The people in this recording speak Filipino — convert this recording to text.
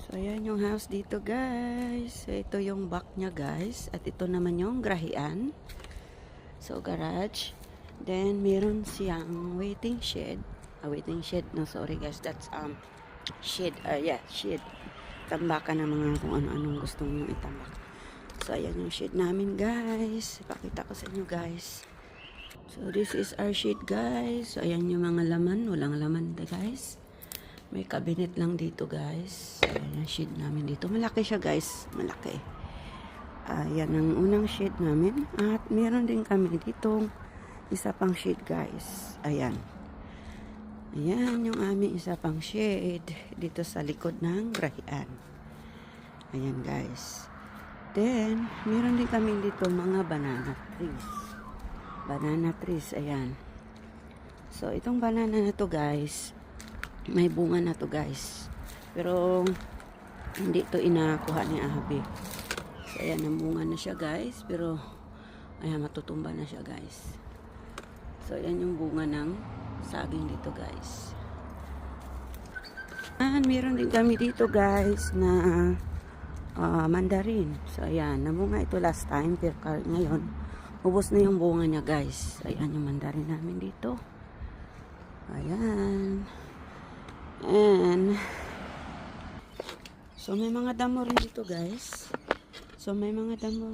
So, ayan yung house dito, guys. So, ito yung back niya, guys. At ito naman yung grahian. So, garage. Then, meron siyang waiting shed. Waiting shed. No, sorry, guys. That's, shed. Yeah, shed. Tambakan ng mga kung ano-anong gusto nyo itambak. So, ayan yung shed namin, guys. Ipakita ko sa inyo, guys. So, this is our shed, guys. So, ayan yung mga laman. Walang laman, guys. May cabinet lang dito, guys. Ayan yung shed namin dito. Malaki siya, guys. Malaki. Ayan ang unang shed namin. At meron din kami ditong isa pang shed, guys. Ayan. Ayan yung aming isa pang shed dito sa likod ng grahian. Ayan, guys. Then, meron din kami dito mga banana trees. Banana trees, ayan. So, itong banana na to, guys, may bunga na to, guys. Pero, hindi to inakuha ni Abi. So, ayan, namunga na siya, guys. Pero, ayan, matutumba na siya, guys. So, ayan yung bunga ng saging dito, guys. And, meron din kami dito, guys, na mandarin. So, ayan, namunga ito last time. Pero ngayon, ubos na yung bunga niya, guys. Ayan yung mandarin namin dito. Ayan. And, so may mga damo rin dito, guys. So may mga damo